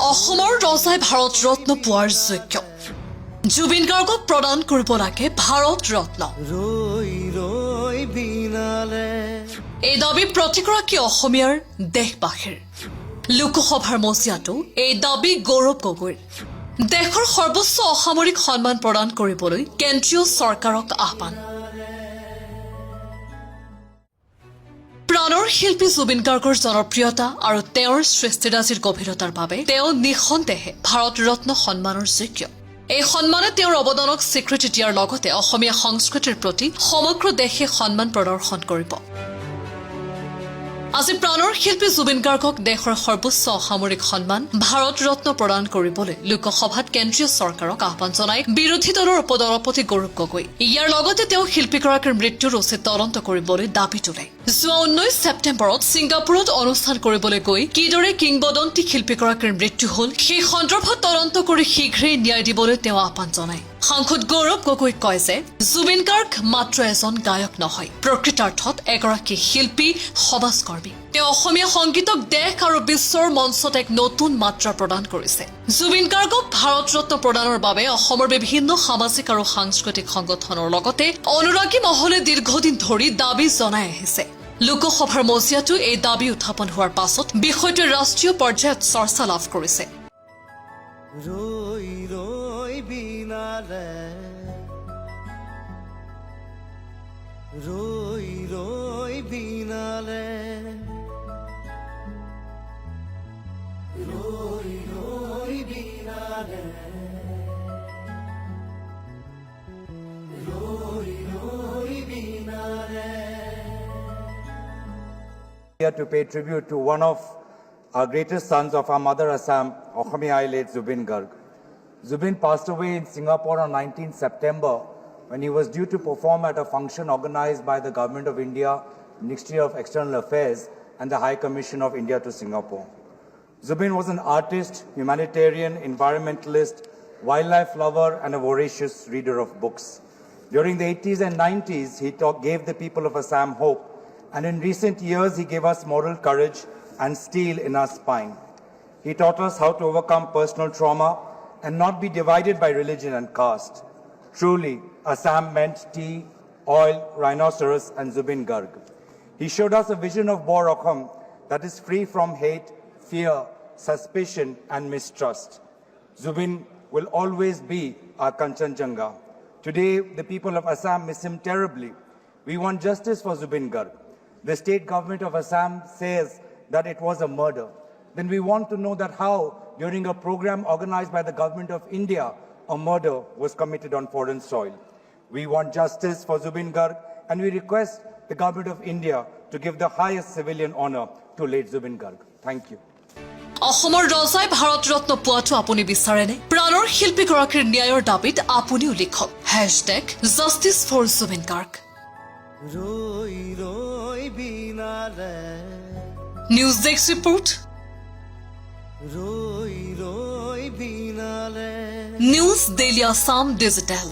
অসমৰ ৰজাই ভাৰত ৰত্ন পোৱাৰ যোগ্য জুবিন গাৰ্গক প্ৰদান কৰিব লাগে ভাৰত ৰত্ন এই দাবী প্ৰতিগৰাকী অসমীয়াৰ দেশবাসীৰ লোকসভাৰ মজিয়াটো এই দাবী গৌৰৱ গগৈৰ দেশৰ সৰ্বোচ্চ অসামৰিক সন্মান প্ৰদান কৰিবলৈ কেন্দ্ৰীয় চৰকাৰক আহ্বান প্ৰাণৰ শিল্পী জুবিন গাৰ্গৰ জনপ্ৰিয়তা আৰু তেওঁৰ সৃষ্টিৰাজিৰ গভীৰতাৰ বাবে তেওঁ নিঃসন্দেহে ভাৰত ৰত্ন সন্মানৰ যোগ্য এই সন্মানে তেওঁৰ অৱদানক স্বীকৃতি দিয়াৰ লগতে অসমীয়া সংস্কৃতিৰ প্ৰতি সমগ্ৰ দেশে সন্মান প্ৰদৰ্শন কৰিব আজি প্ৰাণৰ শিল্পী জুবিন গাৰ্গক দেশৰ সৰ্বোচ্চ অসামৰিক সন্মান ভাৰত ৰত্ন প্ৰদান কৰিবলৈ লোকসভাত কেন্দ্ৰীয় চৰকাৰক আহ্বান জনাই বিৰোধী দলৰ উপসভাপতি গৌৰৱ গগৈ ইয়াৰ লগতে তেওঁ শিল্পীগৰাকীৰ মৃত্যুৰ উচিত তদন্ত কৰিবলৈ দাবী তোলে যোৱা 19 ছেপ্টেম্বৰত ছিংগাপুৰত অনুষ্ঠান কৰিবলৈ গৈ কিদৰে কিংবদন্তি শিল্পীগৰাকীৰ মৃত্যু হ'ল সেই সন্দৰ্ভত তদন্ত কৰি শীঘ্ৰেই ন্যায় দিবলৈ তেওঁ আহ্বান জনায় সাংসদ গৌৰৱ গগৈ কয় যে জুবিন গাৰ্গ মাত্ৰ এজন গায়ক নহয় প্ৰকৃতাৰ্থত এগৰাকী শিল্পী সমাজকৰ্মী তেওঁ অসমীয়া সংগীতক দেশ আৰু বিশ্বৰ মঞ্চত এক নতুন মাত্ৰা প্ৰদান কৰিছে জুবিন গাৰ্গক ভাৰত ৰত্ন প্ৰদানৰ বাবে অসমৰ বিভিন্ন সামাজিক আৰু সাংস্কৃতিক সংগঠনৰ লগতে অনুৰাগী মহলে দীৰ্ঘদিন ধৰি দাবী জনাই আহিছে লোকসভাৰ মজিয়াটো এই দাবী উত্থাপন হোৱাৰ পাছত বিষয়টো ৰাষ্ট্ৰীয় পৰ্যায়ত চৰ্চা লাভ কৰিছে Here to pay tribute to one of our greatest sons of our mother Assam, Assamese late Zubin Garg. Zubin passed away in Singapore on 19 September when he was due to perform at a function organized by the Government of India, Ministry of External Affairs and the High Commission of India to Singapore. Zubin was an artist, humanitarian, environmentalist, wildlife lover and a voracious reader of books. During the 80s and 90s, he gave the people of Assam hope. And in recent years, he gave us moral courage and steel in our spine. He taught us how to overcome personal trauma and not be divided by religion and caste. Truly, Assam meant tea, oil, rhinoceros, and Zubin Garg. He showed us a vision of Borokham that is free from hate, fear, suspicion, and mistrust. Zubin will always be our Kanchanjunga. Today, the people of Assam miss him terribly. We want justice for Zubin Garg. The state government of Assam says that it was a murder. Then we want to know that how, during a program organized by the government of India, a murder was committed on foreign soil. We want justice for Zubin Garg and we request the government of India to give the highest civilian honor to late Zubin Garg. Thank you. অসমৰ ৰজাই ভাৰত ৰত্ন পোৱাটো আপুনি বিচাৰেনে প্ৰাণৰ শিল্পীগৰাকীৰ ন্যায়ৰ দাবীত আপুনিও লিখক #JusticeForZubin Garg News Desk Report News Daily Assam Digital